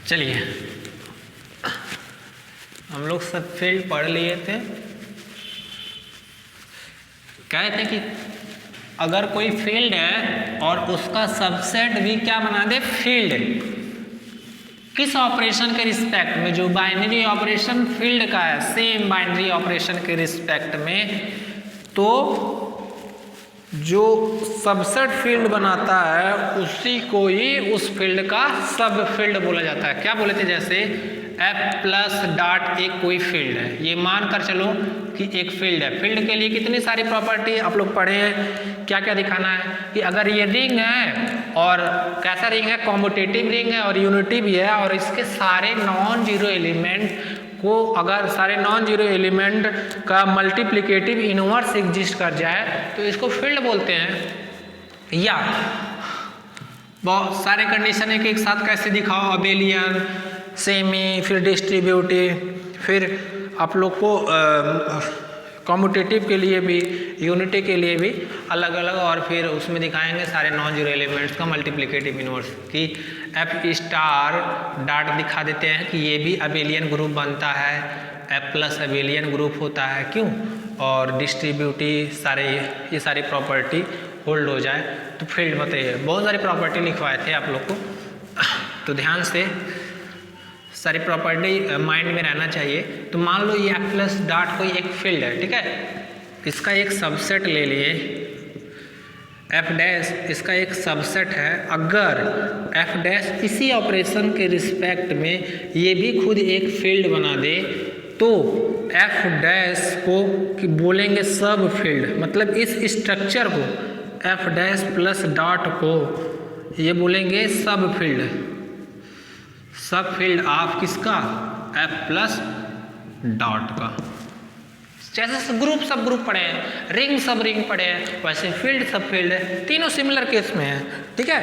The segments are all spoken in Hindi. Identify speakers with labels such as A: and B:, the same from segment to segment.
A: चलिए हम लोग सब फील्ड पढ़ लिए थे। कहते कि अगर कोई फील्ड है और उसका सबसेट भी क्या बना दे, फील्ड, किस ऑपरेशन के रिस्पेक्ट में, जो बाइनरी ऑपरेशन फील्ड का है, सेम बाइनरी ऑपरेशन के रिस्पेक्ट में, तो जो सबसेट फील्ड बनाता है उसी को ही उस फील्ड का सब फील्ड बोला जाता है। क्या बोले थे, जैसे F प्लस डॉट एक कोई फील्ड है, ये मान कर चलो कि एक फील्ड है। फील्ड के लिए कितनी सारी प्रॉपर्टी आप लोग पढ़े हैं, क्या क्या दिखाना है कि अगर ये रिंग है और कैसा रिंग है, कॉम्यूटेटिव रिंग है और यूनिटी भी है, और इसके सारे नॉन जीरो एलिमेंट को, अगर सारे नॉन जीरो एलिमेंट का मल्टीप्लिकेटिव इनवर्स एग्जिस्ट कर जाए तो इसको फील्ड बोलते हैं। या बहुत सारे कंडीशन है कि एक साथ कैसे दिखाओ, अबेलियन, सेमी, फिर डिस्ट्रीब्यूटिव, फिर आप लोग को कॉम्यूटेटिव के लिए भी, यूनिटी के लिए भी अलग अलग, और फिर उसमें दिखाएंगे सारे नॉन जीरो एलिमेंट्स का मल्टीप्लिकेटिव इनवर्स कि F स्टार डॉट दिखा देते हैं कि ये भी अबेलियन ग्रुप बनता है, F प्लस अबेलियन ग्रुप होता है, क्यों, और डिस्ट्रीब्यूटिव सारे ये सारी प्रॉपर्टी होल्ड हो जाए तो फील्ड बताइए। बहुत सारी प्रॉपर्टी लिखवाए थे आप लोग को, तो ध्यान से सारी प्रॉपर्टी माइंड में रहना चाहिए। तो मान लो ये F प्लस डॉट कोई एक फील्ड है, ठीक है, इसका एक सबसेट ले लिए, F डैश इसका एक सबसेट है। अगर F डैश इसी ऑपरेशन के रिस्पेक्ट में ये भी खुद एक फील्ड बना दे तो F डैश को बोलेंगे सब फील्ड, मतलब इस स्ट्रक्चर को F डैश प्लस डॉट को ये बोलेंगे सब फील्ड, सब फील्ड ऑफ किसका, F प्लस डॉट का। जैसे ग्रुप सब ग्रुप पढ़े हैं, रिंग सब रिंग पढ़े हैं, वैसे फील्ड सब फील्ड है, तीनों सिमिलर केस में है। ठीक है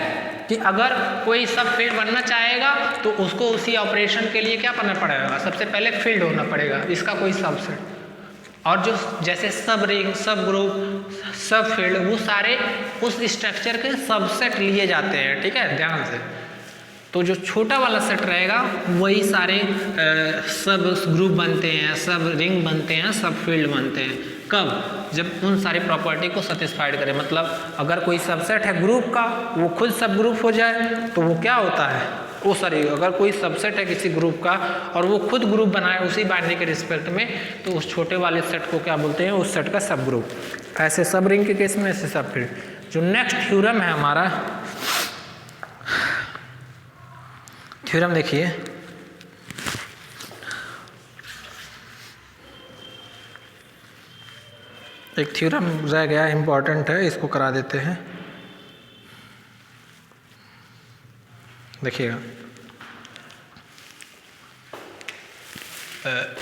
A: कि अगर कोई सब फील्ड बनना चाहेगा तो उसको उसी ऑपरेशन के लिए क्या करना पड़ेगा, सबसे पहले फील्ड होना पड़ेगा, इसका कोई सबसेट। और जो जैसे सब रिंग, सब ग्रुप, सब फील्ड, वो सारे उस स्ट्रक्चर के सबसेट लिए जाते हैं। ठीक है, ध्यान से। तो जो छोटा वाला सेट रहेगा वही सारे सब ग्रुप बनते हैं, सब रिंग बनते हैं, सब फील्ड बनते हैं। कब, जब उन सारी प्रॉपर्टी को सेटिस्फाइड करें, मतलब अगर कोई सबसेट है ग्रुप का, वो खुद सब ग्रुप हो जाए तो वो क्या होता है, वो सॉरी, अगर कोई सबसेट है किसी ग्रुप का और वो खुद ग्रुप बनाए उसी बाइनरी के रिस्पेक्ट में, तो उस छोटे वाले सेट को क्या बोलते हैं, उस सेट का सब ग्रुप। ऐसे सब रिंग के केस में, ऐसे सब फील्ड। जो नेक्स्ट थ्योरम है हमारा, थ्योरम देखिए, एक थ्योरम रह गया, इंपॉर्टेंट है, इसको करा देते हैं। देखिएगा,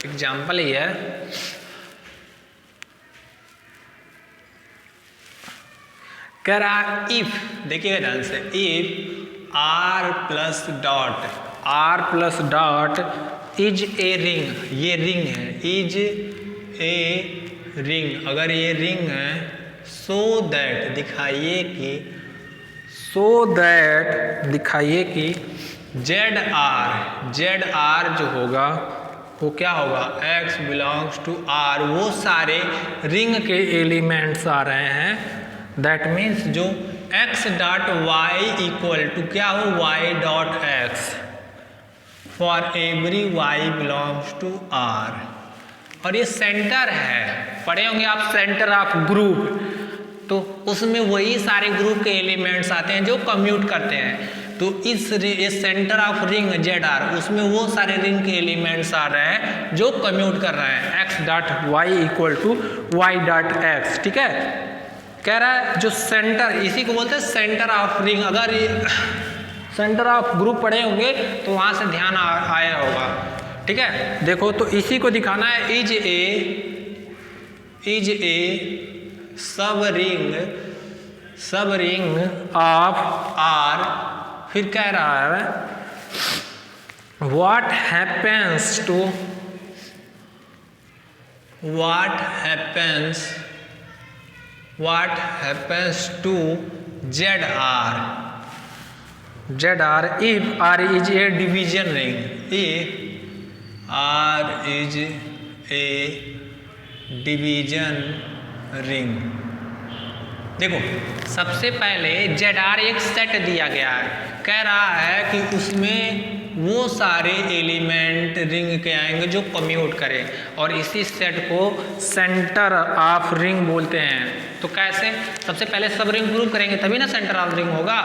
A: एग्जाम्पल ये है, कह रहा इफ, देखिएगा ध्यान से, if R plus dot is a ring, ये रिंग है, इज ए रिंग, अगर ये रिंग है, सो दैट दिखाइए कि जेड आर जो होगा वो क्या होगा, X बिलोंग्स टू R, वो सारे रिंग के एलिमेंट्स आ रहे हैं। दैट मीन्स जो x dot y equal to क्या हो, y dot x for every y belongs to R। और ये सेंटर है, पढ़े होंगे आप सेंटर ऑफ ग्रुप, तो उसमें वही सारे ग्रुप के एलिमेंट्स आते हैं जो कम्यूट करते हैं। तो इस centre of ring Z R, उसमें वो सारे रिंग के एलिमेंट्स आ रहे हैं जो कम्यूट कर रहे हैं, x dot y equal to y dot x। ठीक है, कह रहा है जो सेंटर, इसी को बोलते हैं सेंटर ऑफ रिंग। अगर सेंटर ऑफ ग्रुप पढ़े होंगे तो वहां से ध्यान आया होगा। ठीक है, देखो, तो इसी को दिखाना है, is a subring of are. फिर कह रहा है what happens to Z R, Z R if R is a division ring, if R is a division ring. देखो सबसे पहले जेड आर एक सेट दिया गया है, कह रहा है कि उसमें वो सारे एलिमेंट रिंग के आएंगे जो कम्यूट करें, और इसी सेट को सेंटर ऑफ रिंग बोलते हैं। तो कैसे? सबसे पहले सब रिंग प्रूव करेंगे तभी ना सेंटर ऑफ रिंग होगा।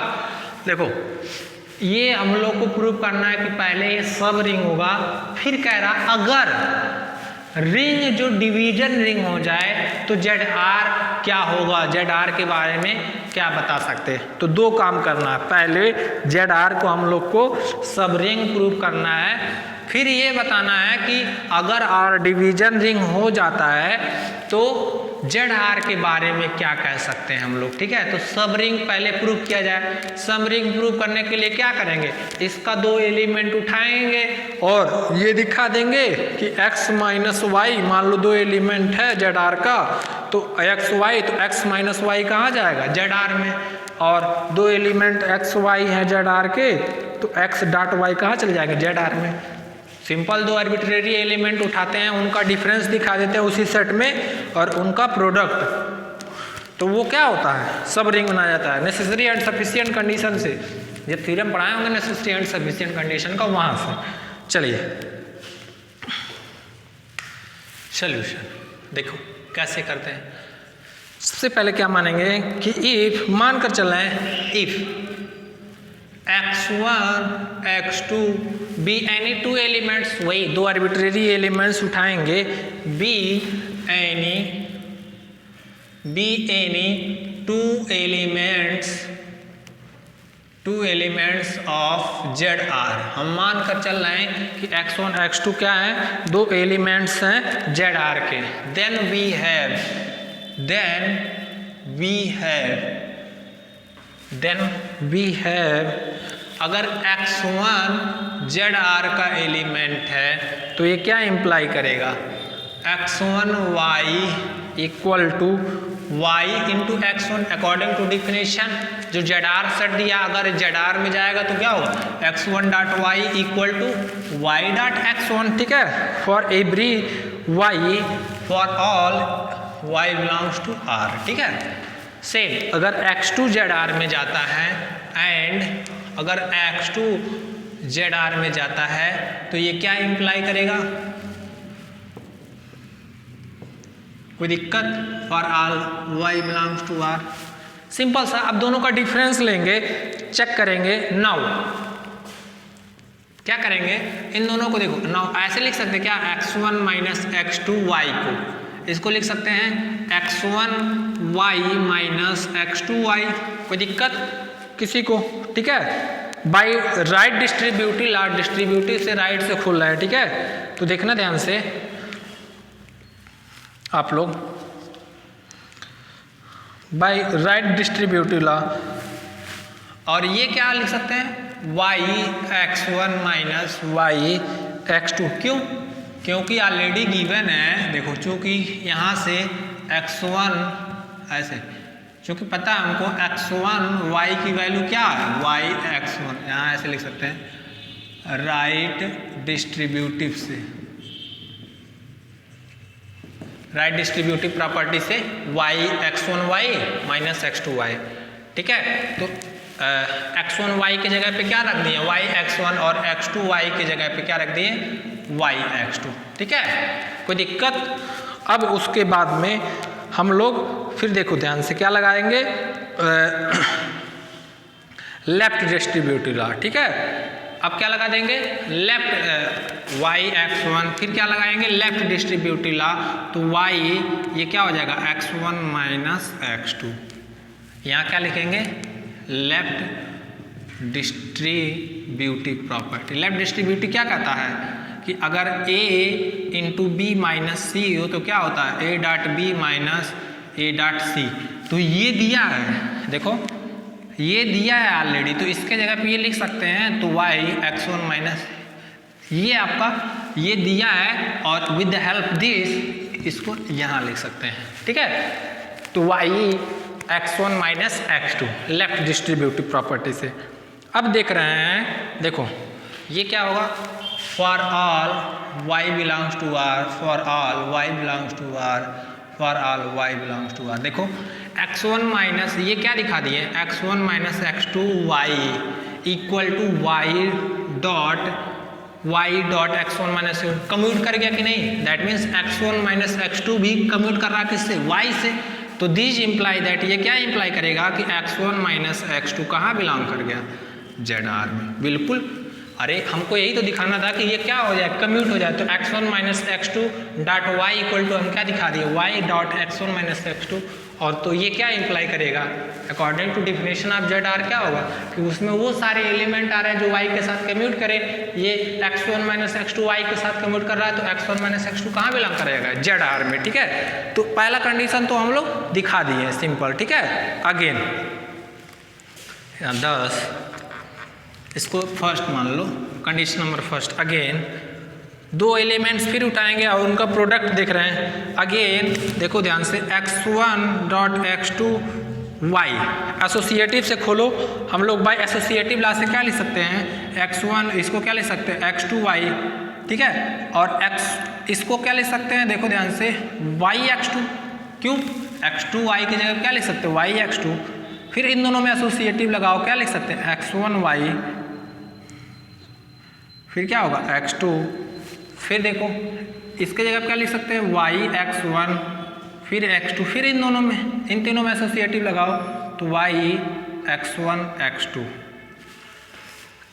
A: देखो ये हम लोग को प्रूव करना है कि पहले ये सब रिंग होगा, फिर कह रहा अगर रिंग जो डिवीजन रिंग हो जाए तो जेड आर क्या होगा, जेड आर के बारे में क्या बता सकते हैं। तो दो काम करना है, पहले जेड आर को हम लोग को सब रिंग प्रूव करना है, फिर ये बताना है कि अगर आर डिवीजन रिंग हो जाता है तो जेड आर के बारे में क्या कह सकते हैं हम लोग। ठीक है, तो सब रिंग पहले प्रूव किया जाए। सब रिंग प्रूव करने के लिए क्या करेंगे, इसका दो एलिमेंट उठाएंगे और ये दिखा देंगे कि x माइनस वाई, मान लो दो एलिमेंट है जेड आर का, तो x y, तो x माइनस वाई कहाँ जाएगा, जेड आर में, और दो एलिमेंट x y हैं जेड आर के, तो x डॉट y कहाँ चले जाएंगे, जेड आर में। सिंपल दो आर्बिट्रेरी एलिमेंट उठाते हैं, उनका डिफरेंस दिखा देते हैं उसी सेट में और उनका प्रोडक्ट, तो वो क्या होता है, सब रिंग बना जाता है नेसेसरी एंड सफिशिएंट कंडीशन से। जब थ्योरम पढ़ाए होंगे नेसेसरी एंड सफिशिएंट कंडीशन का, वहां से। चलिए सॉल्यूशन देखो कैसे करते हैं। सबसे पहले क्या मानेंगे कि इफ मानकर चल रहे हैं, if x1 x2 be any two elements, वही दो आर्बिट्रेरी एलिमेंट्स उठाएंगे, be any two elements of Z R. हम मान कर चल रहे हैं कि x1 x2 क्या है, दो एलिमेंट्स हैं जेड आर के। देन वी हैव अगर x1 जेड आर का एलिमेंट है तो ये क्या इंप्लाई करेगा, x1 y equal to y into x1 according to definition. जो जेड आर सेट दिया, अगर जेड आर में जाएगा तो क्या होगा, x1 dot y equal to y dot x1। ठीक है, for every y, for all y belongs to r। ठीक है, सेम अगर x2 जेड आर में जाता है एंड अगर x2 जेड आर में जाता है तो ये क्या इंप्लाई करेगा, कोई दिक्कत, for all y belongs to r। Simple सा, अब दोनों का डिफरेंस लेंगे, चेक करेंगे। नाउ क्या करेंगे, इन दोनों को देखो, नाउ ऐसे लिख सकते हैं क्या, x1 माइनस x2 y को, इसको लिख सकते हैं x1 y minus x2 y। कोई दिक्कत किसी को? ठीक है, by right distributive, large distributive से राइट से खुल रहा है। ठीक है, तो देखना ध्यान से आप लोग, बाई राइट डिस्ट्रीब्यूटिव लॉ, और ये क्या लिख सकते हैं, y x1 minus y x2। क्यों? क्योंकि ऑलरेडी गिवन है, देखो चूंकि यहाँ से x1 ऐसे, क्योंकि पता है हमको x1 y की वैल्यू क्या है, y x1, यहाँ ऐसे लिख सकते हैं राइट डिस्ट्रीब्यूटिव से, राइट डिस्ट्रीब्यूटिव प्रॉपर्टी से y x1 y minus x2 y। ठीक है, तो x1 y की जगह पे क्या रख दिए, y x1, और x2 y की जगह पे क्या रख दिए, y x2। ठीक है, कोई दिक्कत? अब उसके बाद में हम लोग फिर देखो ध्यान से क्या लगाएंगे, लेफ्ट डिस्ट्रीब्यूटिव लॉ। ठीक है, अब क्या लगा देंगे, लेफ्ट y x1, फिर क्या लगाएंगे, लेफ्ट डिस्ट्रीब्यूटिव लॉ, तो y ये क्या हो जाएगा, x1 माइनस x2। यहाँ क्या लिखेंगे, left distributive property. Left distributive क्या कहता है कि अगर a into b minus c हो तो क्या होता है, a dot b minus a dot c. तो ये दिया है, देखो ये दिया है ऑलरेडी, तो इसके जगह पे ये लिख सकते हैं, तो y x1 माइनस, ये आपका ये दिया है, और विद द हेल्प दिस इसको यहाँ लिख सकते हैं। ठीक है, तो y x1 minus x2 left distributive property से। अब देख रहे हैं, देखो ये क्या होगा, for all y belongs to r, for all y belongs to r, for all y belongs to r। देखो x1 माइनस ये क्या दिखा दिए, x1 minus x2 y equal to y dot x1 minus commute कर गया कि नहीं, that means x1 minus x2 भी कम्यूट कर रहा है किससे, y से। तो दिस इम्प्लाई दैट, ये क्या इम्प्लाई करेगा कि x1 माइनस x2 कहाँ बिलोंग कर गया, ZR में। बिल्कुल, अरे हमको यही तो दिखाना था कि ये क्या हो जाए, कम्यूट हो जाए। तो x1 minus x2 dot y equal to हम क्या दिखा दिए, y dot x1 minus x2। और तो ये क्या इम्प्लाई करेगा, according to definition of ZR क्या होगा कि उसमें वो सारे एलिमेंट आ रहे हैं जो y के साथ कम्यूट करे। ये x1 माइनस x2 y के साथ कम्यूट कर रहा है, तो x1 माइनस x2 कहाँ बिलोंग करेगा, ZR में। ठीक है, तो पहला कंडीशन तो हम लोग दिखा दिए, सिंपल। ठीक है, अगेन 10 इसको फर्स्ट मान लो, कंडीशन नंबर फर्स्ट। अगेन दो एलिमेंट्स फिर उठाएंगे और उनका प्रोडक्ट देख रहे हैं। अगेन देखो ध्यान से, x1 dot x2 y associative से खोलो, हम लोग बाय एसोसिएटिव लॉ से क्या लिख सकते हैं, x1 इसको क्या लिख सकते हैं, x2 y। ठीक है, और x इसको क्या लिख सकते हैं, देखो ध्यान से, y x2। क्यों, x2 y की जगह क्या लिख सकते हैं, y x2। फिर इन दोनों में एसोसिएटिव लगाओ, क्या लिख सकते हैं, x1 y, फिर क्या होगा x2। फिर देखो इसके जगह क्या लिख सकते हैं, y x1 फिर x2, फिर इन दोनों में, इन तीनों में एसोसिएटिव लगाओ तो y x1 x2।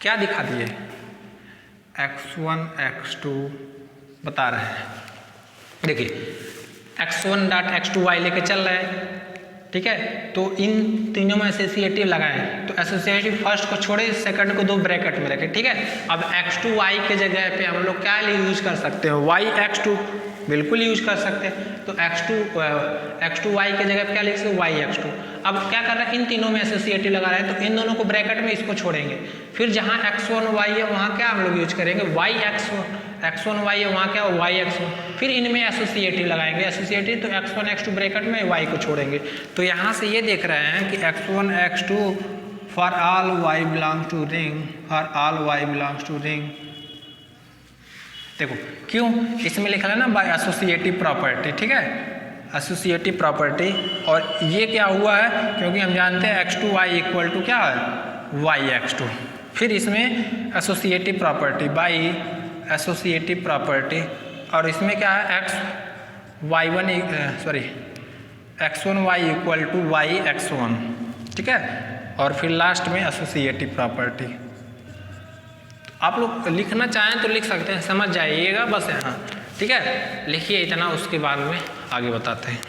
A: क्या दिखा दिए, x1 x2 बता रहे हैं। देखिए x1 डॉट x2 y लेके चल रहे हैं। ठीक है, तो इन तीनों में एसोसिएटिव लगाएं, तो एसोसिएटिव फर्स्ट को छोड़े, सेकंड को दो ब्रैकेट में रखें। ठीक है, अब x2 y के जगह पे हम लोग क्या यूज कर सकते हैं, y x2 बिल्कुल यूज कर सकते हैं। तो x2 y के जगह पे क्या लिख सकते हैं, y x2। अब क्या कर रहे हैं, इन तीनों में एसोसिएटिव लगा रहे हैं, तो इन दोनों को ब्रैकेट में इसको छोड़ेंगे। फिर जहाँ x1 y है वहाँ क्या हम लोग यूज करेंगे, y x1 y है वहाँ क्या, y x1। फिर इनमें एसोसिएटिव लगाएंगे, एसोसिएटिव तो x1 x2 ब्रैकेट में y को छोड़ेंगे। तो यहाँ से ये देख रहे हैं कि x1 x2 for all y belongs to ring, for all y belongs to ring. देखो क्यों, इसमें लिखा है ना बाय एसोसिएटिव प्रॉपर्टी। ठीक है, एसोसिएटिव प्रॉपर्टी। और ये क्या हुआ है, क्योंकि हम जानते हैं x2 y इक्वल टू क्या है, y x2। फिर इसमें associative property bye associative property, और इसमें क्या है, x1 y equal to y x1। ठीक है, और फिर लास्ट में एसोसिएटिव प्रॉपर्टी। आप लोग लिखना चाहें तो लिख सकते हैं, समझ जाइएगा बस यहाँ। ठीक है, लिखिए इतना, उसके बाद में आगे बताते हैं।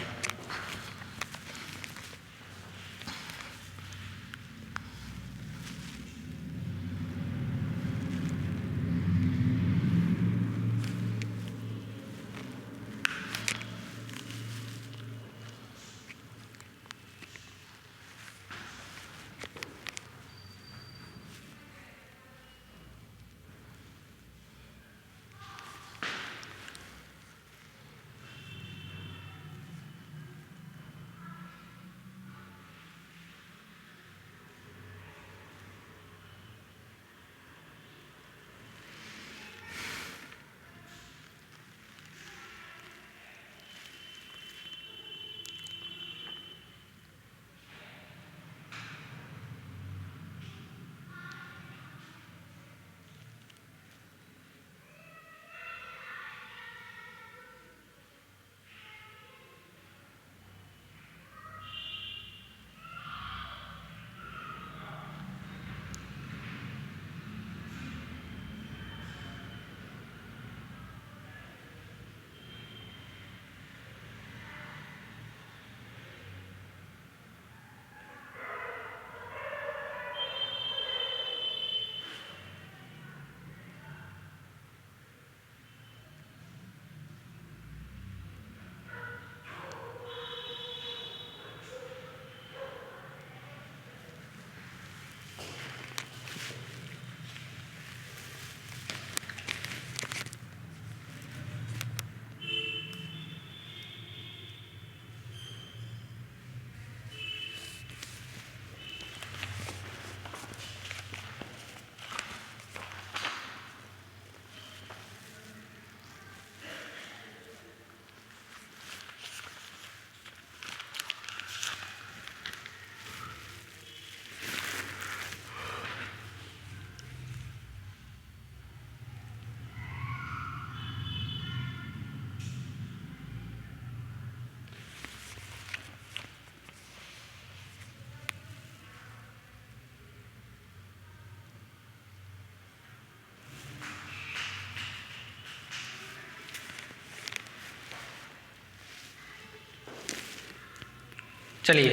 A: चलिए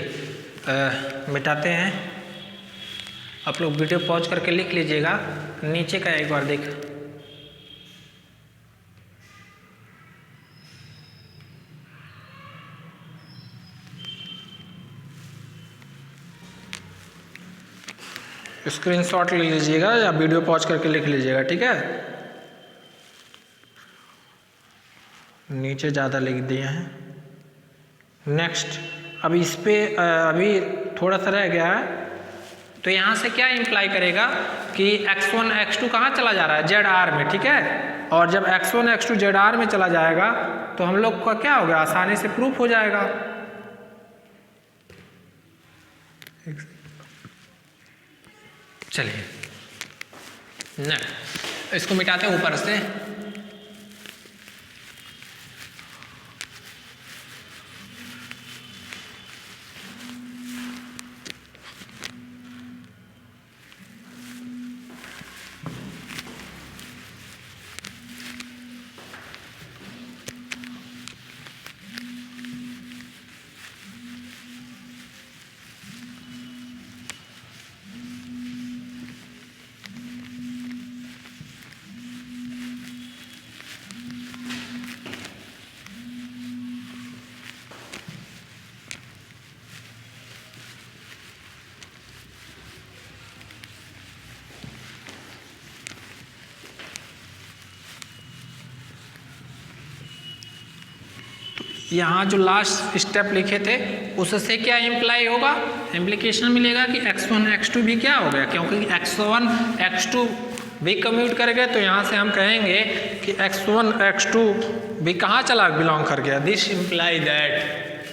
A: मिटाते हैं। आप लोग वीडियो पॉज करके लिख लीजिएगा, नीचे का एक बार देख। स्क्रीनशॉट ले लीजिएगा या वीडियो पॉज करके लिख लीजिएगा, ठीक है। नीचे ज़्यादा लिख दिए हैं। नेक्स्ट, अब इस पे अभी थोड़ा सा रह गया है, तो यहाँ से क्या इम्प्लाई करेगा कि x1 x2 कहाँ चला जा रहा है, ZR में, ठीक है। और जब x1 x2 ZR में चला जाएगा तो हम लोग का क्या होगा, आसानी से प्रूफ हो जाएगा। चलिए नेक्स्ट, इसको मिटाते हैं ऊपर से। यहाँ जो लास्ट स्टेप लिखे थे उससे क्या इम्प्लाई होगा, इम्प्लीकेशन मिलेगा कि x1 x2 भी क्या हो गया, क्योंकि x1 x2 भी कम्यूट कर गए, तो यहाँ से हम कहेंगे कि x1 x2 भी कहाँ चला बिलोंग कर गया। This imply that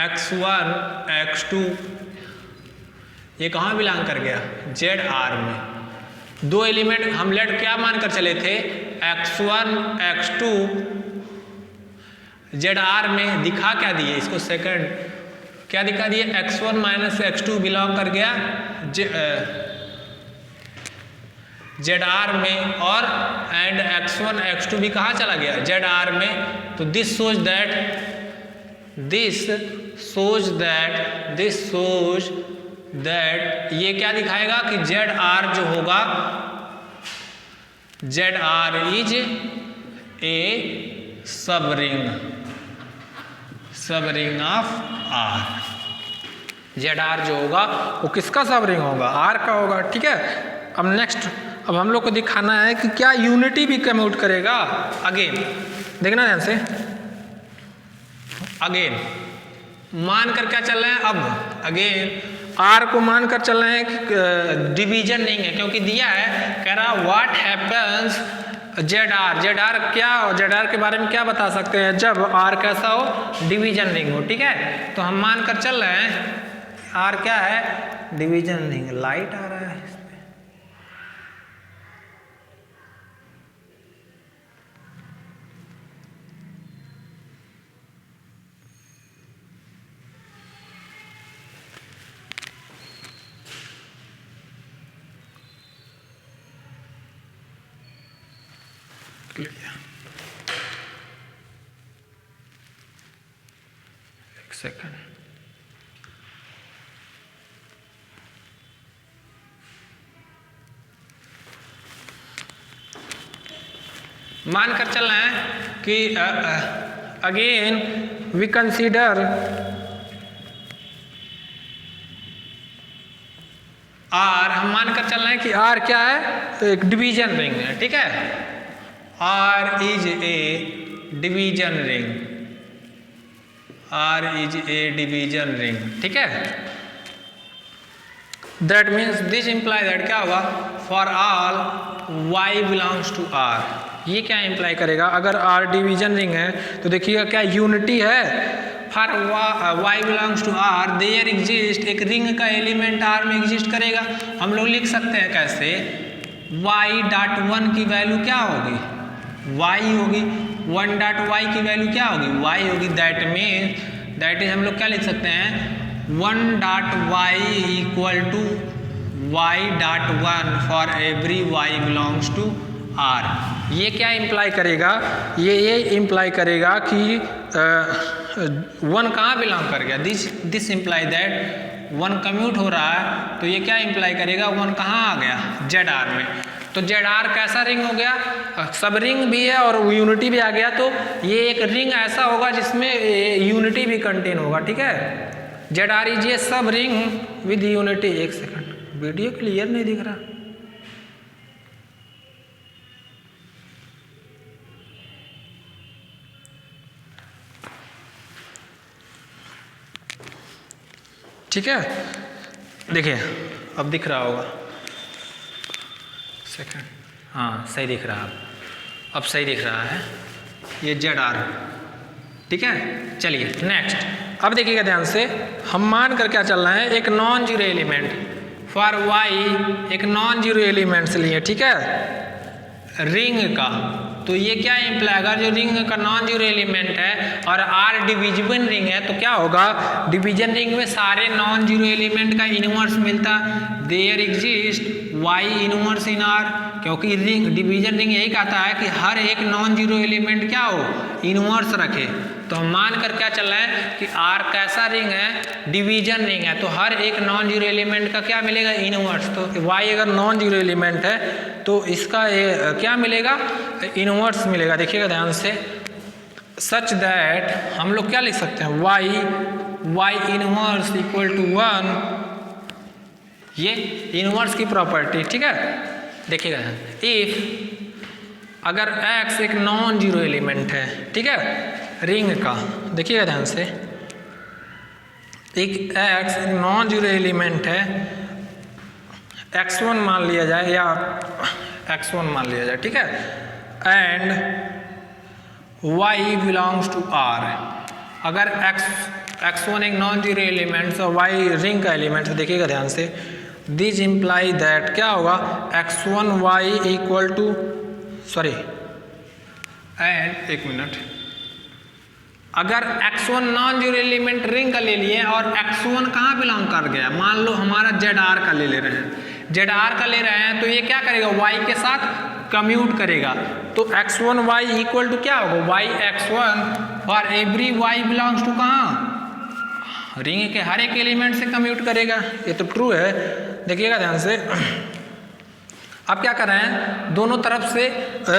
A: x1 x2 ये कहाँ बिलोंग कर गया, ZR में। दो एलिमेंट हम लेट क्या मानकर चले थे, x1 x2 ZR में दिखा क्या दिए, इसको सेकंड क्या दिखा दिए, x1 माइनस x2 बिलोंग कर गया ZR में, और एंड x1 x2 भी कहाँ चला गया, ZR में। तो दिस सोज दैट ये क्या दिखाएगा कि ZR जो होगा, ZR is a subring of R। ZR जो होगा वो किसका सब रिंग होगा, R का होगा, ठीक है। अब नेक्स्ट, अब हम लोग को दिखाना है कि क्या यूनिटी भी कम्यूट करेगा। अगेन देखना ध्यान से, अगेन मान कर क्या चल रहे हैं, अब अगेन R को मान कर चल रहे हैं कि डिवीजन रिंग है, क्योंकि दिया है, कह रहा व्हाट हैपेंस ZR क्या हो, ZR के बारे में क्या बता सकते हैं, जब R कैसा हो, डिवीजन रिंग हो, ठीक है। तो हम मान कर चल रहे हैं R क्या है, डिवीजन रिंग। लाइट आ रहा है इसमें, एक सेकंड। मान कर चल रहे हैं कि अगेन वी कंसीडर R, हम मान कर चल रहे हैं कि R क्या है, तो एक डिवीजन रिंग है, ठीक है। R is a division ring, R is a division ring, ठीक है। That means this imply that क्या होगा, for all Y belongs to R। ये क्या इम्प्लाई करेगा, अगर R डिवीजन रिंग है तो देखिएगा क्या यूनिटी है, for Y belongs to R there exist, एक रिंग का एलिमेंट R में एग्जिस्ट करेगा। हम लोग लिख सकते हैं कैसे, y.1 की वैल्यू क्या होगी, y होगी, 1.y की वैल्यू क्या होगी, y होगी। दैट इज हम लोग क्या लिख सकते हैं, 1.y equal to y.1 for every y belongs to R। ये क्या इम्प्लाई करेगा, ये इम्प्लाई करेगा कि वन कहाँ बिलोंग कर गया, this imply that one commute हो रहा है, तो ये क्या इम्प्लाई करेगा, वन कहाँ आ गया, जेड आर में। तो जेड आर कैसा रिंग हो गया, सब रिंग भी है और यूनिटी भी आ गया, तो ये एक रिंग ऐसा होगा जिसमें यूनिटी भी कंटेन होगा, ठीक है। जेड आर इज ए सब रिंग विद यूनिटी। एक सेकंड, वीडियो क्लियर नहीं दिख रहा। ठीक है, देखिए अब दिख रहा होगा, सेकंड, हाँ सही दिख रहा है, अब सही दिख रहा है, ये जेड आर, ठीक है। चलिए नेक्स्ट, अब देखिएगा ध्यान से, हम मान कर क्या चल रहा है, एक non zero element for y, एक नॉन जीरो एलिमेंट्स लिए, ठीक है, रिंग का। तो ये क्या इम्प्लाई, अगर जो रिंग का नॉन जीरो एलिमेंट है और आर डिविजिबल रिंग है तो क्या होगा, डिवीजन रिंग में सारे नॉन जीरो एलिमेंट का इनवर्स मिलता, there exist y inverse in R, क्योंकि रिंग डिवीजन रिंग यही कहता है कि हर एक नॉन जीरो एलिमेंट क्या हो, इनवर्स रखे। तो हम मान कर क्या चल रहा है कि आर कैसा रिंग है, डिवीजन रिंग है, तो हर एक नॉन जीरो एलिमेंट का क्या मिलेगा, इनवर्स। तो वाई अगर नॉन जीरो एलिमेंट है तो इसका क्या मिलेगा, इनवर्स मिलेगा। देखिएगा ध्यान से, सच दैट हम लोग क्या लिख सकते हैं, वाई इनवर्स इक्वल टू 1, ये इनवर्स की प्रॉपर्टी, ठीक है। देखिएगा इफ अगर x एक नॉन जीरो एलिमेंट है, ठीक है, रिंग का, देखिएगा ध्यान से, एक x नॉन जीरो एलिमेंट है, x1 मान लिया जाए या x1 मान लिया जाए, ठीक है, and y belongs to r। अगर x1 एक नॉन जीरो एलिमेंट और y रिंग का एलिमेंट है, देखिएगा ध्यान से, दिस इम्प्लाई दैट क्या होगा, x1y equal to, sorry and एक मिनट, अगर x1 non zero element ring का ले लिए और x1 कहाँ बिलोंग कर गया, मान लो हमारा ZR का ले रहे हैं, ZR का ले रहे हैं, तो ये क्या करेगा, y के साथ कम्यूट करेगा, तो x1y इक्वल टू क्या होगा, yx1 for every y belongs to कहाँ, रिंग के हर एक एलिमेंट से कम्यूट करेगा। ये तो ट्रू है। देखिएगा ध्यान से, अब क्या कर रहे हैं, दोनों तरफ से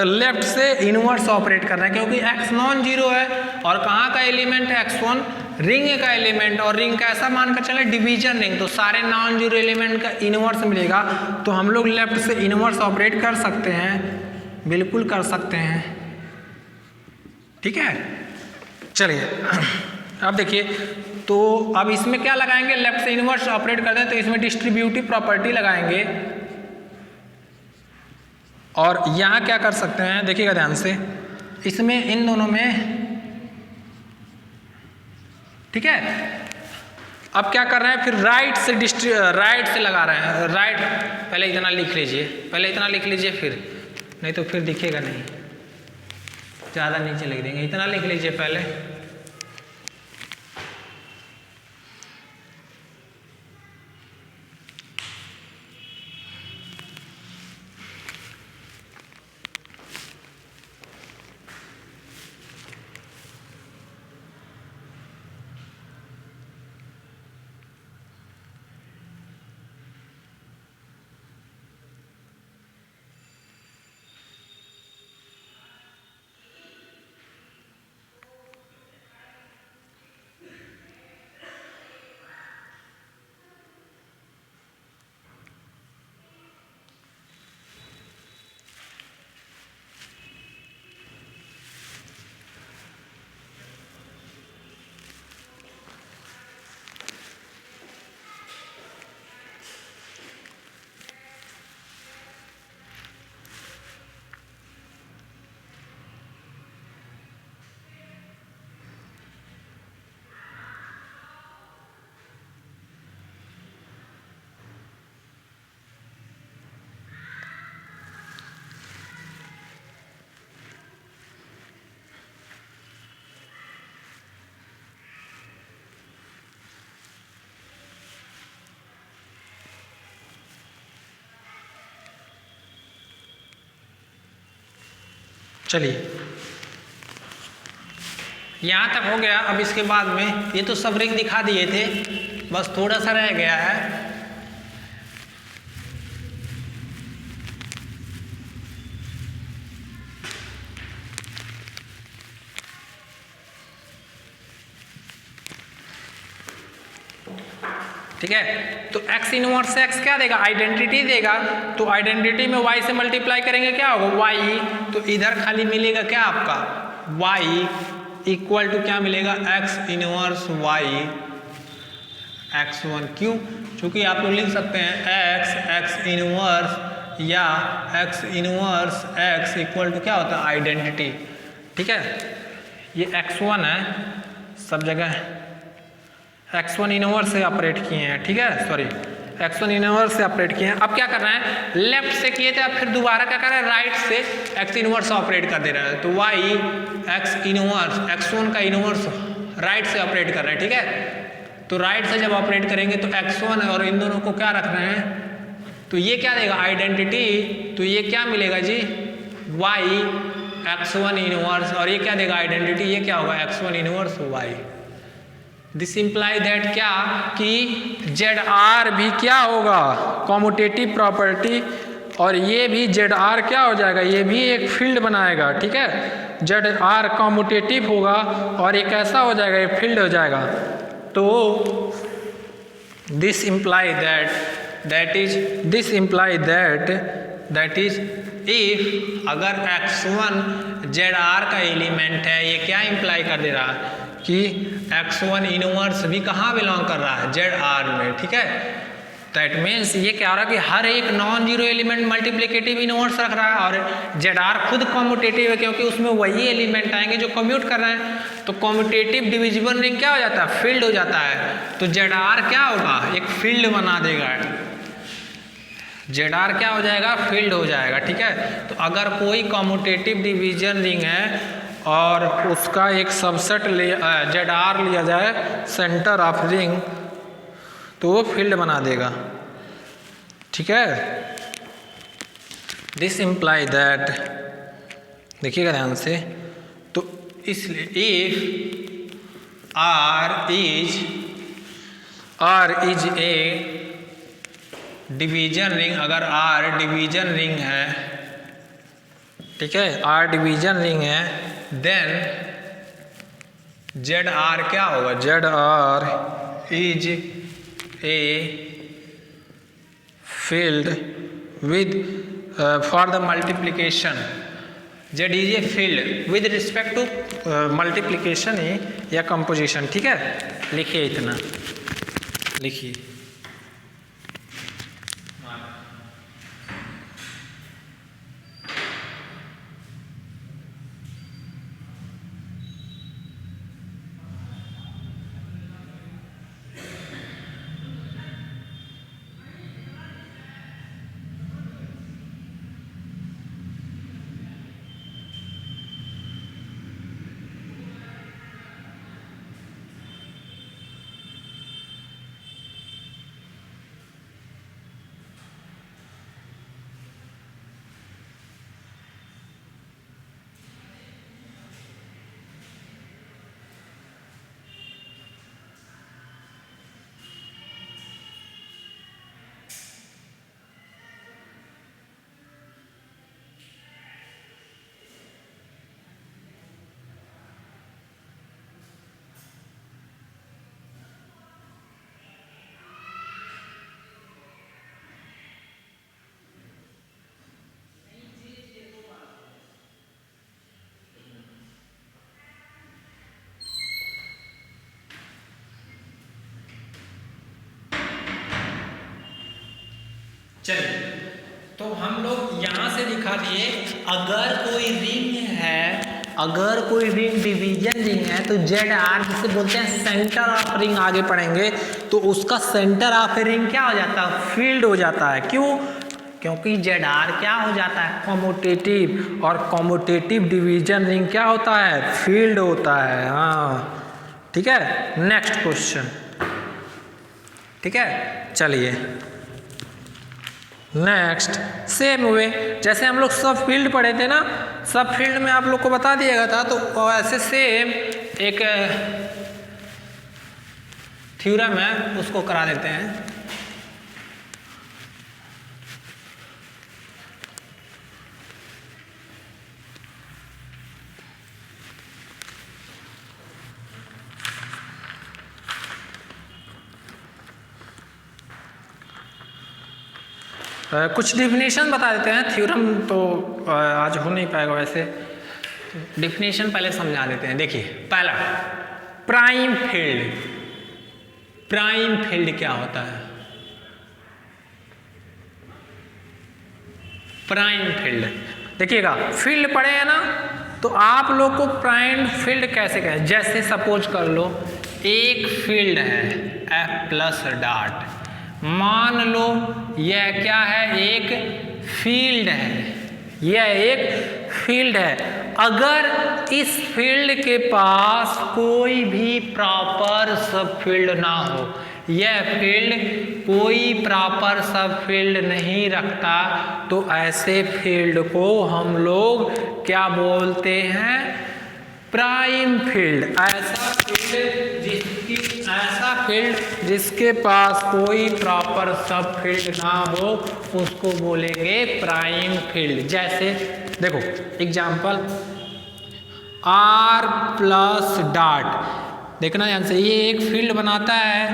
A: लेफ्ट से इनवर्स ऑपरेट कर रहे हैं, क्योंकि x नॉन जीरो है और कहाँ का एलिमेंट है, x1 रिंग का एलिमेंट, और रिंग का ऐसा मानकर चले डिवीजन रिंग, तो सारे नॉन जीरो एलिमेंट का इनवर्स मिलेगा। तो हम लोग लेफ्ट से इनवर्स ऑपरेट कर सकते हैं, बिल्कुल कर सकते हैं, ठीक है। चलिए अब देखिए, तो अब इसमें क्या लगाएंगे, लेफ्ट से इनवर्स ऑपरेट करते हैं तो इसमें डिस्ट्रीब्यूटिव प्रॉपर्टी लगाएंगे, और यहाँ क्या कर सकते हैं, देखिएगा ध्यान से, इसमें इन दोनों में, ठीक है। अब क्या कर रहे हैं, फिर राइट से लगा रहे हैं, राइट, पहले इतना लिख लीजिए, पहले इतना लिख लीजिए, फिर नहीं तो फिर दिखेगा नहीं, ज़्यादा नीचे लिख देंगे, इतना लिख लीजिए पहले, चलिए यहाँ तक हो गया। अब इसके बाद में ये तो सब रिंग दिखा दिए थे, बस थोड़ा सा रह गया है। ठीक है, तो x इनवर्स x क्या देगा, आइडेंटिटी देगा। तो आइडेंटिटी में y से मल्टीप्लाई करेंगे क्या होगा, y। तो इधर खाली मिलेगा क्या आपका, y इक्वल टू क्या मिलेगा, x इनवर्स y x1। क्यों, क्योंकि आप लोग लिख सकते हैं x इनवर्स या x inverse x equal to क्या होता है, आइडेंटिटी। ठीक है, ये x1 है, सब जगह x1 इनवर्स से ऑपरेट किए हैं। ठीक है, सॉरी x1 इनवर्स से ऑपरेट किए हैं। अब क्या करना है, लेफ्ट से किए थे, अब फिर दोबारा क्या कर रहा है, राइट से x इनवर्स ऑपरेट कर दे रहा है। तो y x इनवर्स x1 का इनवर्स राइट से ऑपरेट कर रहा है। ठीक है, तो राइट से जब ऑपरेट करेंगे तो x1 और इन दोनों को क्या रखना है, तो ये क्या देगा, आइडेंटिटी। तो ये क्या मिलेगा जी, y x1 इनवर्स, और ये क्या देगा, आइडेंटिटी। ये क्या होगा, x1 inverse y। This imply that क्या, कि ZR भी क्या होगा, कॉम्यूटेटिव प्रॉपर्टी, और ये भी ZR क्या हो जाएगा, ये भी एक फील्ड बनाएगा। ठीक है, ZR कॉम्यूटेटिव होगा और एक ऐसा हो जाएगा, ये फील्ड हो जाएगा। तो this imply that is if अगर x1 ZR का एलिमेंट है, ये क्या इम्प्लाई कर दे रहा है कि x1 इनवर्स भी कहाँ बिलोंग कर रहा है, ZR में। ठीक है, दैट मीन्स ये क्या हो रहा है कि हर एक non zero element multiplicative inverse रख रहा है, और ZR खुद कॉम्यूटेटिव है, क्योंकि उसमें वही एलिमेंट आएंगे जो कम्यूट कर रहे हैं। तो कॉम्यूटेटिव डिविजिबल रिंग क्या हो जाता है, फील्ड हो जाता है। तो ZR क्या होगा, एक फील्ड बना देगा। ZR क्या हो जाएगा, फील्ड हो जाएगा। ठीक है, तो अगर कोई कॉम्यूटेटिव डिवीजन रिंग है और उसका एक सबसेट ZR लिया जाए सेंटर ऑफ रिंग, तो वो फील्ड बना देगा। ठीक है, दिस इम्प्लाई दैट, देखिएगा ध्यान से, तो इसलिए if R is a division ring, अगर R डिवीजन रिंग है, ठीक है, R डिवीजन रिंग है, देन ZR क्या होगा, ZR is a field with for the multiplication, Z is a field with respect to multiplication या कंपोजिशन। ठीक है, लिखिए, इतना लिखिए। चलिए, तो हम लोग यहाँ से दिखा दिए, अगर कोई रिंग है, अगर कोई रिंग डिवीजन रिंग है, तो ZR जिसे बोलते हैं सेंटर ऑफ रिंग, आगे पढ़ेंगे, तो उसका सेंटर ऑफ रिंग क्या हो जाता है, फील्ड हो जाता है। क्यों, क्योंकि ZR क्या हो जाता है, कॉम्यूटेटिव, और कॉम्यूटेटिव डिवीजन रिंग क्या होता है, फील्ड होता है। हाँ, ठीक है, नेक्स्ट क्वेश्चन। ठीक है, चलिए नेक्स्ट सेम वे, जैसे हम लोग सब फील्ड पढ़े थे ना, सब फील्ड में आप लोग को बता दिया गया था, तो ऐसे सेम एक थ्योरम है, उसको करा देते हैं। कुछ डिफिनीशन बता देते हैं, थ्योरम तो आज हो नहीं पाएगा, वैसे डिफिनीशन पहले समझा देते हैं। देखिए पहला, प्राइम फील्ड। प्राइम फील्ड क्या होता है? प्राइम फील्ड, देखिएगा फील्ड पढ़े हैं ना, तो आप लोग को प्राइम फील्ड कैसे कहें? जैसे सपोज कर लो एक फील्ड है F प्लस डॉट, मान लो यह क्या है? एक फील्ड है, यह एक फील्ड है। अगर इस फील्ड के पास कोई भी प्रॉपर सब फील्ड ना हो, यह फील्ड कोई प्रॉपर सब फील्ड नहीं रखता, तो ऐसे फील्ड को हम लोग क्या बोलते हैं? Prime field. ऐसा फील्ड जिसके पास कोई प्रॉपर सब फील्ड ना हो, उसको बोलेंगे प्राइम फील्ड। जैसे देखो एग्जांपल, R प्लस डॉट, देखना ध्यान से, ये एक फील्ड बनाता है,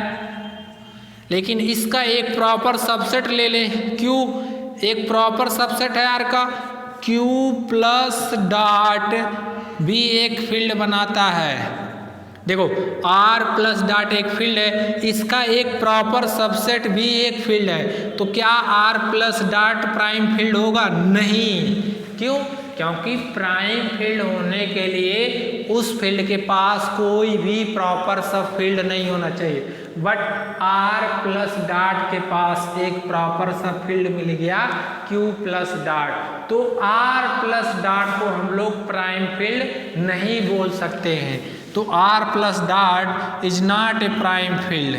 A: लेकिन इसका एक प्रॉपर सबसेट ले ले Q, एक प्रॉपर सबसेट है R का, Q प्लस डॉट भी एक फील्ड बनाता है। देखो R प्लस डॉट एक फील्ड है, इसका एक प्रॉपर सबसेट भी एक फील्ड है, तो क्या R plus dot prime field होगा? नहीं। क्यों? क्योंकि प्राइम फील्ड होने के लिए उस फील्ड के पास कोई भी प्रॉपर सब फील्ड नहीं होना चाहिए। बट R प्लस डॉट के पास एक प्रॉपर सब फील्ड मिल गया Q प्लस डॉट, तो R प्लस डॉट को हम लोग प्राइम फील्ड नहीं बोल सकते हैं। तो R plus dot is not a prime field.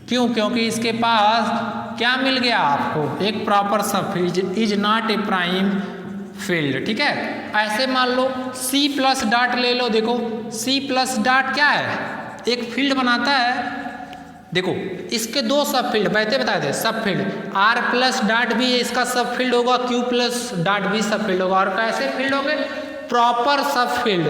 A: क्यों? क्योंकि इसके पास क्या मिल गया आपको? एक proper sub field, is not a prime field. ठीक है, ऐसे मान लो C प्लस डॉट ले लो, देखो C प्लस डॉट क्या है? एक फील्ड बनाता है। देखो इसके दो सब फील्ड बैठे बताए थे, सब फील्ड R प्लस डॉट भी इसका सब फील्ड होगा, Q प्लस डॉट भी सब फील्ड होगा, और कैसे फील्ड होंगे? Proper sub field.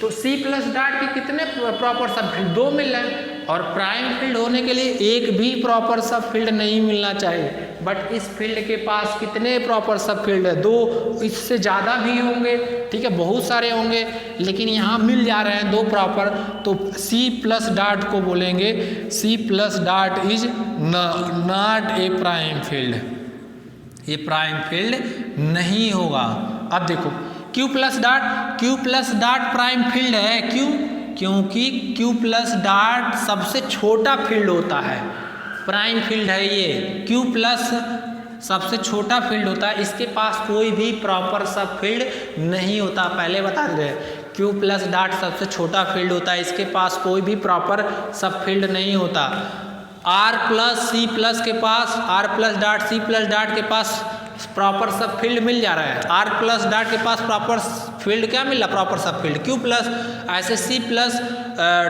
A: तो C प्लस डॉट के कितने प्रॉपर सब फील्ड? दो मिल रहे हैं, और प्राइम फील्ड होने के लिए एक भी प्रॉपर सब फील्ड नहीं मिलना चाहिए। बट इस फील्ड के पास कितने प्रॉपर सब फील्ड है? दो, इससे ज़्यादा भी होंगे, ठीक है, बहुत सारे होंगे, लेकिन यहाँ मिल जा रहे हैं दो प्रॉपर, तो C प्लस डॉट को बोलेंगे C plus dot is not a prime field, ये प्राइम फील्ड नहीं होगा। अब देखो Q plus dot prime field है। क्यों? क्योंकि Q प्लस डॉट सबसे छोटा फील्ड होता है, प्राइम फील्ड है ये। Q प्लस सबसे छोटा फील्ड होता है, इसके पास कोई भी प्रॉपर सब फील्ड नहीं होता, पहले बता दे। Q प्लस डॉट सबसे छोटा फील्ड होता है, इसके पास कोई भी प्रॉपर सब फील्ड नहीं होता। R प्लस C प्लस के पास, R plus dot C plus dot के पास प्रॉपर सब फील्ड मिल जा रहा है, R प्लस डॉट के पास प्रॉपर फील्ड क्या मिल रहा? Proper sub field Q plus. ऐसे C प्लस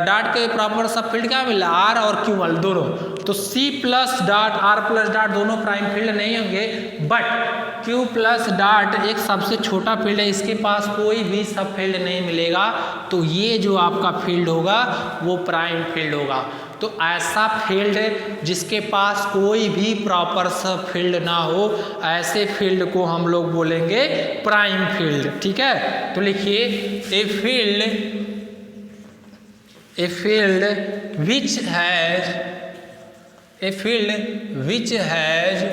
A: डॉट के प्रॉपर सब फील्ड क्या मिल रहा? R और Q वाले दोनों। तो C plus dot R plus dot दोनों प्राइम फील्ड नहीं होंगे, बट Q प्लस डॉट एक सबसे छोटा फील्ड है, इसके पास कोई भी सब फील्ड नहीं मिलेगा, तो ये जो आपका फील्ड होगा वो प्राइम फील्ड होगा। तो ऐसा फील्ड जिसके पास कोई भी प्रॉपर सब फील्ड ना हो, ऐसे फील्ड को हम लोग बोलेंगे प्राइम फील्ड। ठीक है, तो लिखिए a field which has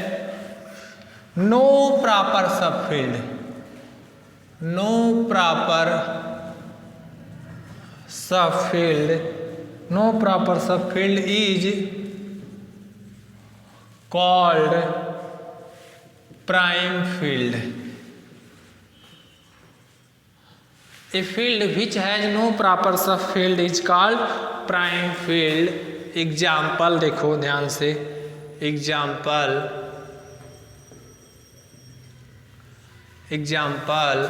A: no proper sub field, no proper sub field is called prime field. A field which has no proper sub field is called prime field. Example देखो ध्यान से, example example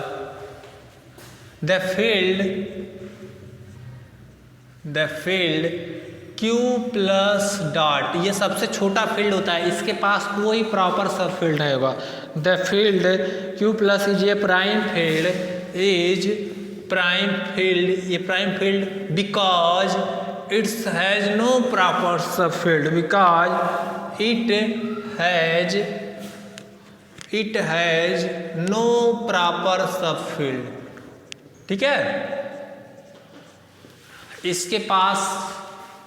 A: the field Q plus dot, ये सबसे छोटा फील्ड होता है, इसके पास कोई प्रॉपर सब फील्ड नहीं होगा। The field Q plus is a prime field, ये prime field because it's has no proper sub field, because it has no proper sub field. ठीक है, इसके पास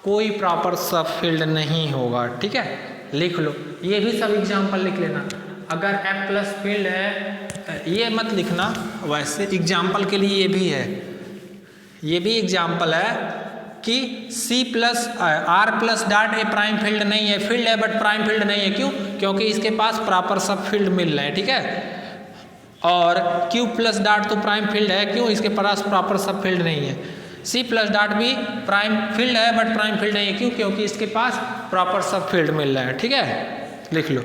A: कोई प्रॉपर सब फील्ड नहीं होगा। ठीक है, लिख लो, ये भी सब एग्जाम्पल लिख लेना। अगर F प्लस फील्ड है, ये मत लिखना, वैसे एग्जाम्पल के लिए ये भी है, ये भी एग्जाम्पल है कि C plus R plus dot A prime field नहीं है, फील्ड है बट प्राइम फील्ड नहीं है। क्यों? क्योंकि इसके पास प्रॉपर सब फील्ड मिल रहे हैं। ठीक है, और Q प्लस डॉट तो प्राइम फील्ड है, क्यों? इसके पास प्रॉपर सब फील्ड नहीं है। C प्लस डॉट भी प्राइम फील्ड है बट प्राइम फील्ड नहीं है, क्यों? क्योंकि इसके पास प्रॉपर सब फील्ड मिल रहा है। ठीक है, लिख लो।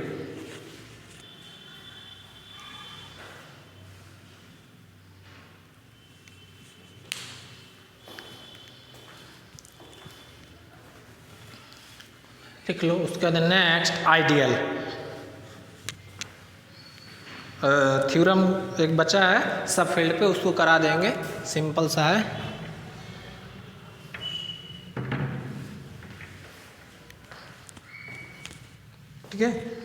A: लिख लो, उसके बाद नेक्स्ट आइडियल थ्योरम एक बचा है सब फील्ड पे, उसको करा देंगे, सिंपल सा है। ठीक है,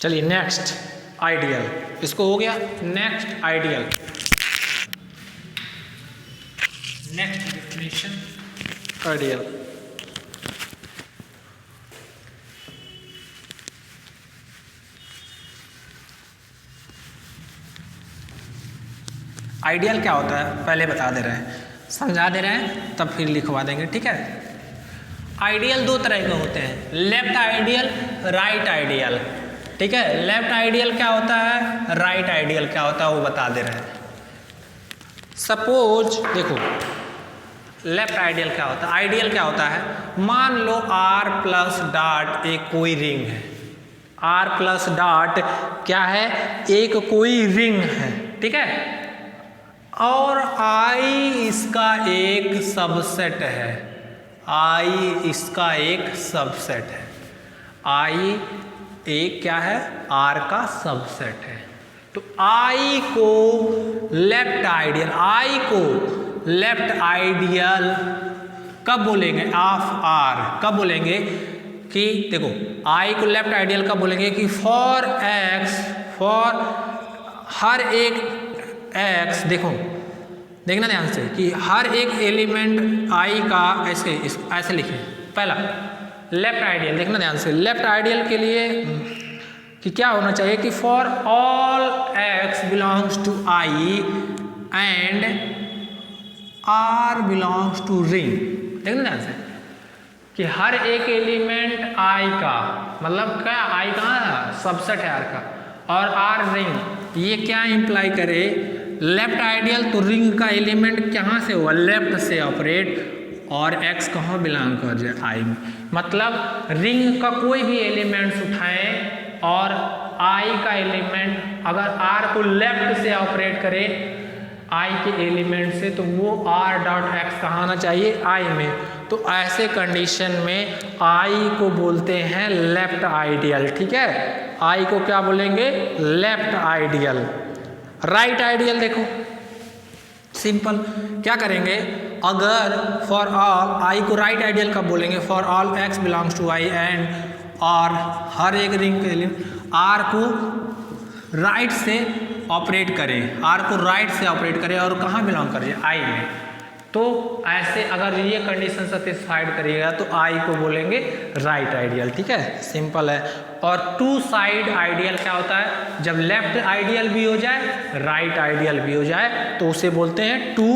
A: चलिए नेक्स्ट आइडियल, इसको हो गया। Next ideal, next definition ideal. Ideal क्या होता है पहले बता दे रहे हैं, समझा दे रहे हैं, तब फिर लिखवा देंगे। ठीक है, आइडियल दो तरह के होते हैं, लेफ्ट आइडियल, राइट आइडियल। ठीक है, लेफ्ट आइडियल क्या होता है, राइट आइडियल क्या होता है, वो बता दे रहे हैं। सपोज देखो, लेफ्ट आइडियल क्या होता है, आइडियल क्या होता है, मान लो R प्लस डॉट एक कोई रिंग है, R प्लस डॉट क्या है, एक कोई रिंग है। ठीक है, और I इसका एक सबसेट है, I इसका एक सबसेट है, I एक क्या है, R का सबसेट है। तो I को लेफ्ट आइडियल, I को लेफ्ट आइडियल कब बोलेंगे, ऑफ R कब बोलेंगे कि देखो I को लेफ्ट आइडियल कब बोलेंगे कि फॉर X, फॉर हर एक X, देखो देखना ध्यान से कि हर एक एलिमेंट I का ऐसे लिखें। पहला लेफ्ट आइडियल, देखना ध्यान से, लेफ्ट आइडियल के लिए कि क्या होना चाहिए कि for all X belongs to I and R belongs to ring. देखना ध्यान से कि हर एक एलिमेंट I का, मतलब क्या I कहाँ है, सबसेट है R का, और R रिंग। ये क्या इंप्लाई करे, लेफ्ट आइडियल तो रिंग का एलिमेंट कहाँ से हुआ, लेफ्ट से ऑपरेट, और X कहाँ बिलोंग कर जाए, I में। मतलब रिंग का कोई भी एलिमेंट्स उठाएं और I का एलिमेंट अगर R को लेफ्ट से ऑपरेट करे I के एलिमेंट से, तो वो R डॉट X कहाँ आना चाहिए, I में। तो ऐसे कंडीशन में I को बोलते हैं लेफ्ट आइडियल। ठीक है, I को क्या बोलेंगे, लेफ्ट आइडियल। राइट आइडियल देखो सिंपल, क्या करेंगे, अगर फॉर ऑल I को राइट आइडियल कब बोलेंगे, for all X belongs to I and R, हर एक रिंग के लिए R को राइट से ऑपरेट करे, आर को राइट से ऑपरेट करे और कहाँ बिलोंग करे, आई में, तो ऐसे अगर ये कंडीशन सेटिस्फाइड करिएगा तो आई को बोलेंगे राइट आइडियल। ठीक है, सिंपल है। और टू साइड आइडियल क्या होता है, जब लेफ्ट आइडियल भी हो जाए राइट आइडियल भी हो जाए तो उसे बोलते हैं टू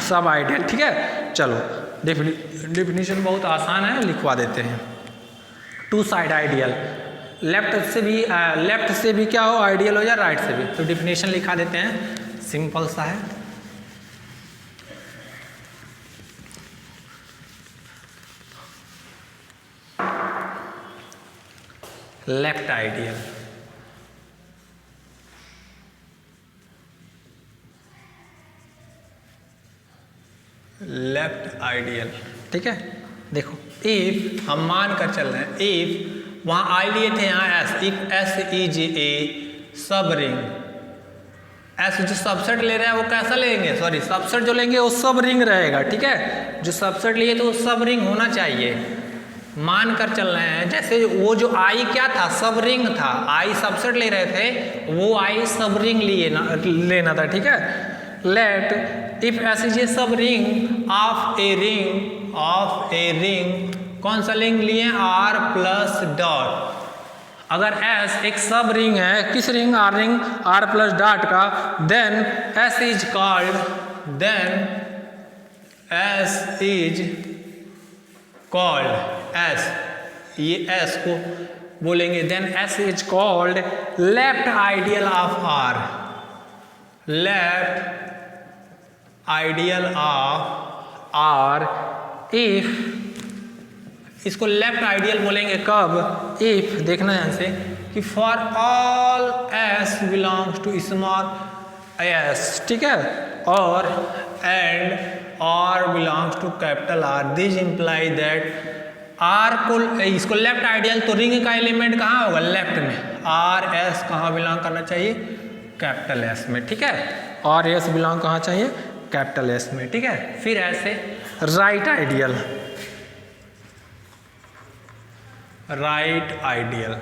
A: सब आइडियल। ठीक है, चलो डेफिनेशन बहुत आसान है, लिखवा देते हैं। टू साइड आइडियल, लेफ्ट से भी क्या हो आइडियल हो जाए, राइट से भी, तो डेफिनेशन लिखा देते हैं, सिंपल सा है। Left ideal, left ideal. ठीक है, देखो इफ हम मान कर चल रहे हैं, इफ वहां आई लिए थे, यहाँ S, if S is a सब रिंग, एस जो सबसेट ले रहे हैं वो कैसा लेंगे, सॉरी सबसेट जो लेंगे वो सब रिंग रहेगा। ठीक है, जो सबसेट लिए तो वो सब रिंग होना चाहिए, मान कर चल रहे हैं। जैसे वो जो आई क्या था, सब रिंग था, आई सबसेट ले रहे थे, वो आई सब रिंग लेना था। ठीक है, let if S is a subring of a ring, कौन सा रिंग लिए, आर प्लस डॉट। अगर एस एक सब रिंग है, किस रिंग, आर प्लस डॉट का, then S is called S, ये एस को बोलेंगे, then S is called left ideal of R, left ideal of R. If इसको लेफ्ट आइडियल बोलेंगे कब, इफ देखना ध्यान से कि for all S belongs to small S. ठीक है, और and R belongs to capital R, this imply that R को, इसको लेफ्ट आइडियल तो रिंग का एलिमेंट कहाँ होगा, लेफ्ट में, आर एस कहाँ बिलोंग करना चाहिए, कैपिटल एस में। ठीक है, आर एस बिलोंग कहाँ चाहिए, कैपिटल एस में। ठीक है, फिर ऐसे राइट आइडियल, राइट आइडियल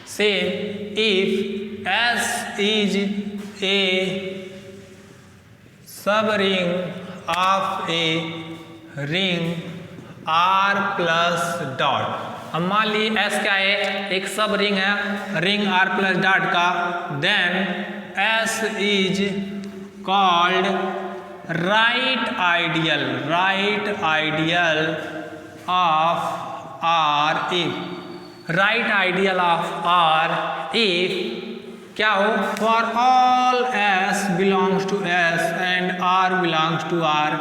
A: से if S is a subring of a ring R plus dot. अब मान ली एस क्या है, एक सब रिंग है, रिंग आर प्लस डॉट का, then S is called right ideal of R, if right ideal of R if क्या हो, for all S belongs to S and R belongs to R,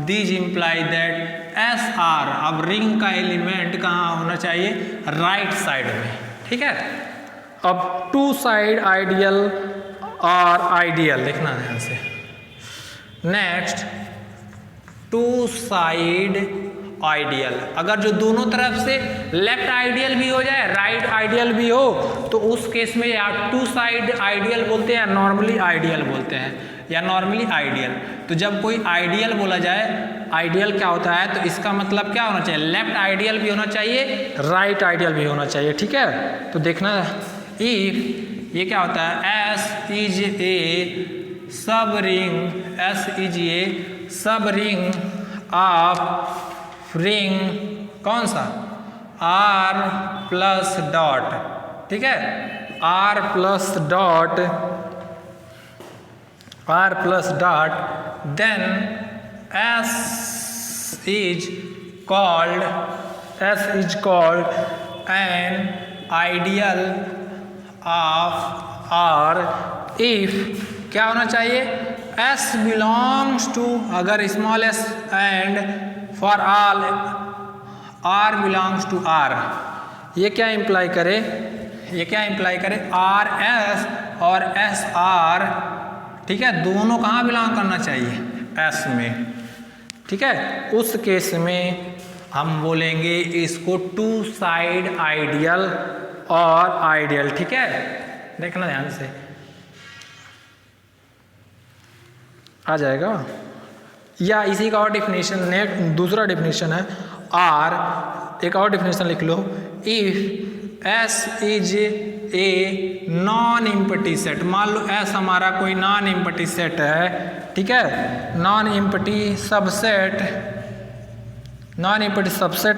A: this imply that S R, अब रिंग का एलिमेंट कहाँ होना चाहिए, राइट साइड में। ठीक है, अब टू साइड आइडियल और आइडियल देखना ध्यान से। नेक्स्ट टू साइड आइडियल, अगर जो दोनों तरफ से लेफ्ट आइडियल भी हो जाए राइट आइडियल भी हो तो उस केस में या टू साइड आइडियल बोलते हैं, नॉर्मली आइडियल बोलते हैं, या नॉर्मली आइडियल। तो जब कोई आइडियल बोला जाए, आइडियल क्या होता है, तो इसका मतलब क्या होना चाहिए, लेफ्ट आइडियल भी होना चाहिए, राइट आइडियल भी होना चाहिए। ठीक है, तो देखना इफ ये क्या होता है, एस इज ए सब ring, S is a subring of ring कौन सा, आर प्लस डॉट। ठीक है, R plus dot, then S is called an ideal of R if क्या होना चाहिए, एस बिलोंग्स टू, अगर small S and for all R belongs to R, ये क्या इम्प्लाई करे, आर एस और एस आर। ठीक है, दोनों कहाँ बिलोंग करना चाहिए, एस में। ठीक है, उस केस में हम बोलेंगे इसको टू साइड आइडियल और आइडियल। ठीक है, देखना ध्यान से, आ जाएगा। या इसी का और डिफिनेशन ने दूसरा डिफिनेशन है आर, एक और डिफिनेशन लिख लो, if S is a non empty set. मान लो एस हमारा कोई नॉन एम्प्टी सेट है, ठीक है, non empty subset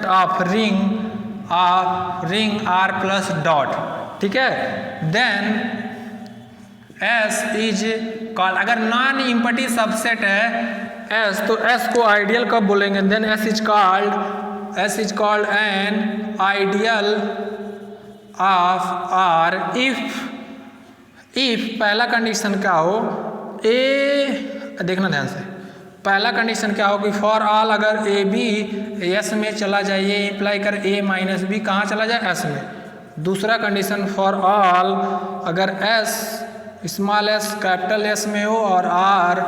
A: of ring R plus dot, ठीक है। देन एस इज कॉल्ड, अगर नॉन एम्प्टी सबसेट है एस तो एस को आइडियल कब बोलेंगे? Then S is called an ideal of R if पहला कंडीशन क्या हो, ए देखना ध्यान से, पहला कंडीशन क्या हो कि फॉर ऑल अगर ए बी एस में चला जाए, ये इंप्लाई कर ए माइनस बी कहाँ चला जाए? एस में। दूसरा कंडीशन फॉर ऑल अगर S small S capital S में हो और आर,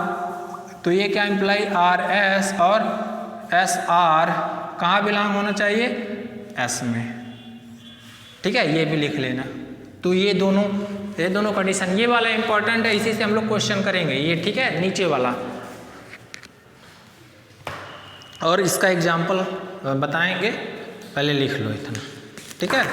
A: तो ये क्या इंप्लाई आर एस और एस आर कहाँ बिलोंग होना चाहिए? एस में, ठीक है, ये भी लिख लेना। तो ये दोनों कंडीशन, ये वाला इंपॉर्टेंट है, इसी से हम लोग क्वेश्चन करेंगे ये, ठीक है, नीचे वाला। और इसका एग्जाम्पल बताएंगे, पहले लिख लो इतना, ठीक है।